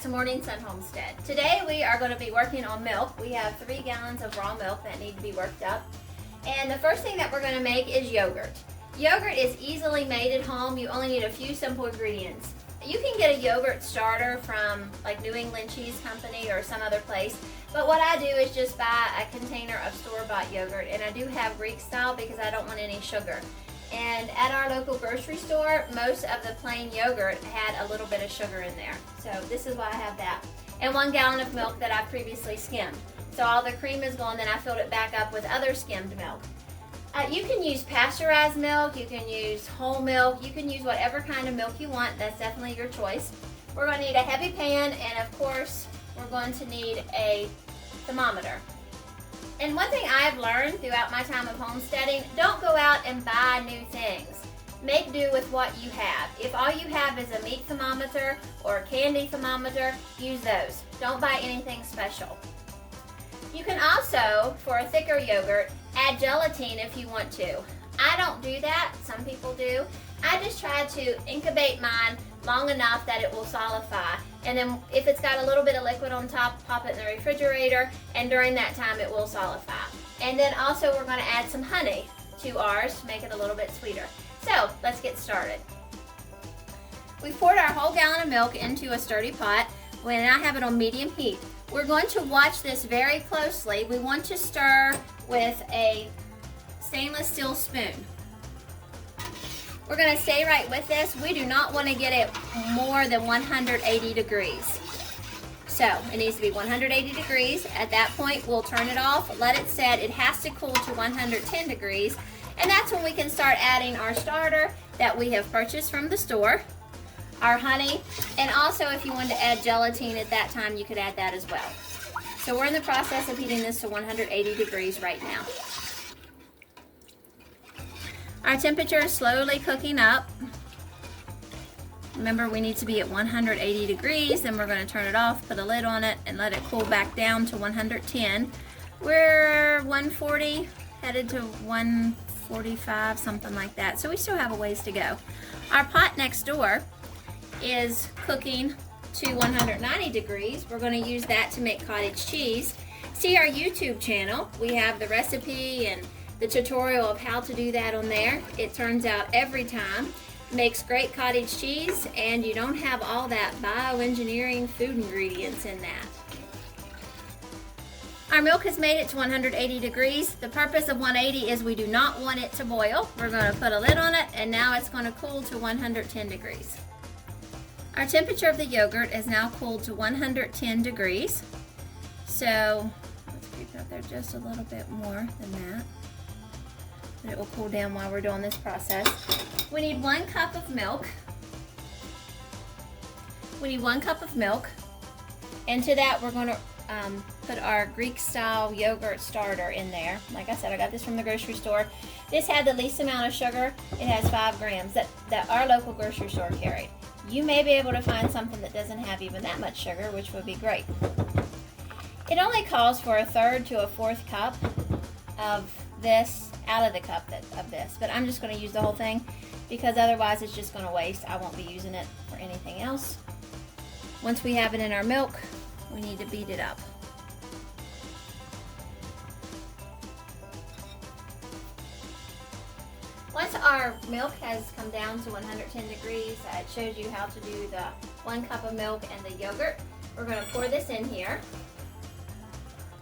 to Morning Sun Homestead. Today we are going to be working on milk. We have 3 gallons of raw milk that need to be worked up. And the first thing that we're going to make is yogurt. Yogurt is easily made at home. You only need a few simple ingredients. You can get a yogurt starter from like New England Cheese Company or some other place. But what I do is just buy a container of store-bought yogurt. And I do have Greek style because I don't want any sugar. And at our local grocery store, most of the plain yogurt had a little bit of sugar in there. So this is why I have that. And 1 gallon of milk that I previously skimmed. So all the cream is gone, then I filled it back up with other skimmed milk. You can use pasteurized milk, you can use whole milk, you can use whatever kind of milk you want. That's definitely your choice. We're going to need a heavy pan, and of course, we're going to need a thermometer. And one thing I've learned throughout my time of homesteading, don't go out and buy new things. Make do with what you have. If all you have is a meat thermometer or a candy thermometer, use those. Don't buy anything special. You can also, for a thicker yogurt, add gelatin if you want to. I don't do that, some people do. I just try to incubate mine long enough that it will solidify. And then if it's got a little bit of liquid on top, pop it in the refrigerator, and during that time it will solidify. And then also we're going to add some honey to ours to make it a little bit sweeter. So let's get started. We poured our whole gallon of milk into a sturdy pot when I have it on medium heat. We're going to watch this very closely. We want to stir with a stainless steel spoon. We're going to stay right with this. We do not want to get it more than 180 degrees. So it needs to be 180 degrees. At that point, we'll turn it off, let it set. It has to cool to 110 degrees. And that's when we can start adding our starter that we have purchased from the store, our honey, and also if you wanted to add gelatin at that time, you could add that as well. So we're in the process of heating this to 180 degrees right now. Our temperature is slowly cooking up. Remember, we need to be at 180 degrees, then we're going to turn it off, put a lid on it, and let it cool back down to 110. We're 140, headed to 145, something like that. So we still have a ways to go. Our pot next door is cooking to 190 degrees. We're going to use that to make cottage cheese. See our YouTube channel. We have the recipe and the tutorial of how to do that on there. It turns out every time makes great cottage cheese, and you don't have all that bioengineering food ingredients in that. Our milk has made it to 180 degrees. The purpose of 180 is we do not want it to boil. We're going to put a lid on it, and now it's going to cool to 110 degrees. Our temperature of the yogurt is now cooled to 110 degrees. So let's keep it up there just a little bit more than that. And it will cool down while we're doing this process. We need 1 cup of milk. We need 1 cup of milk. And to that we're going to put our Greek style yogurt starter in there. Like I said, I got this from the grocery store. This had the least amount of sugar. It has 5 grams that our local grocery store carried. You may be able to find something that doesn't have even that much sugar, which would be great. It only calls for 1/3 to 1/4 cup of this out of the cup of this, but I'm just going to use the whole thing because otherwise it's just going to waste. I won't be using it for anything else. Once we have it in our milk, we need to beat it up. Once our milk has come down to 110 degrees, it shows you how to do the 1 cup of milk and the yogurt. We're going to pour this in here.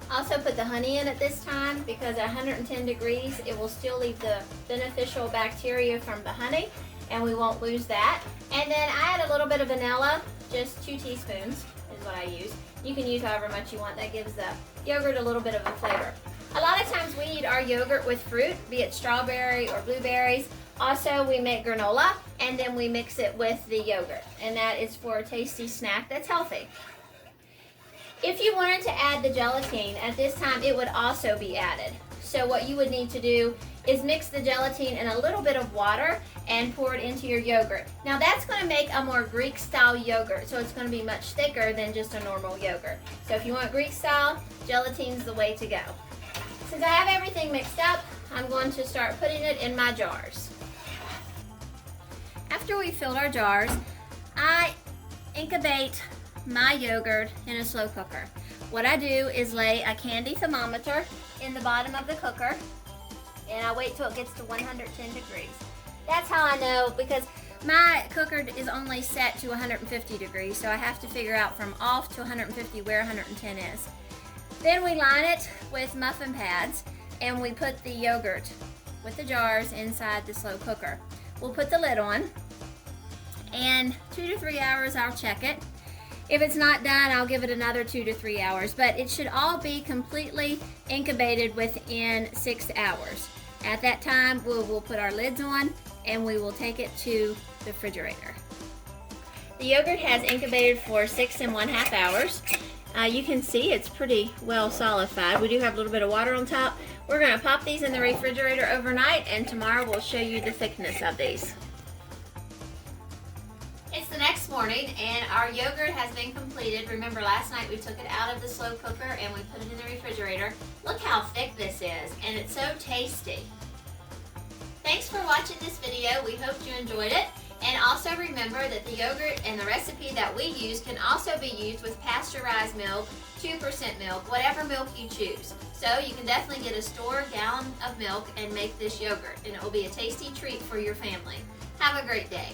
Also put the honey in at this time because at 110 degrees it will still leave the beneficial bacteria from the honey, and we won't lose that. And then I add a little bit of vanilla, just 2 teaspoons is what I use. You can use however much you want. That gives the yogurt a little bit of a flavor. A lot of times we eat our yogurt with fruit, be it strawberry or blueberries. Also we make granola and then we mix it with the yogurt, and that is for a tasty snack that's healthy. If you wanted to add the gelatin, at this time it would also be added. So what you would need to do is mix the gelatin in a little bit of water and pour it into your yogurt. Now that's going to make a more Greek style yogurt, so it's going to be much thicker than just a normal yogurt. So if you want Greek style, gelatin's the way to go. Since I have everything mixed up, I'm going to start putting it in my jars. After we filled our jars, I incubate my yogurt in a slow cooker. What I do is lay a candy thermometer in the bottom of the cooker, and I wait till it gets to 110 degrees. That's how I know, because my cooker is only set to 150 degrees, so I have to figure out from off to 150 where 110 is. Then we line it with muffin pads, and we put the yogurt with the jars inside the slow cooker. We'll put the lid on, and 2 to 3 hours I'll check it. If it's not done, I'll give it another 2 to 3 hours, but it should all be completely incubated within 6 hours. At that time, we'll put our lids on, and we will take it to the refrigerator. The yogurt has incubated for 6½ hours. You can see it's pretty well solidified. We do have a little bit of water on top. We're going to pop these in the refrigerator overnight, and tomorrow we'll show you the thickness of these. It's the next morning, and our yogurt has been completed. Remember, last night we took it out of the slow cooker and we put it in the refrigerator. Look how thick this is, and it's so tasty. Thanks for watching this video. We hope you enjoyed it. And also remember that the yogurt and the recipe that we use can also be used with pasteurized milk, 2% milk, whatever milk you choose. So you can definitely get a store gallon of milk and make this yogurt, and it will be a tasty treat for your family. Have a great day.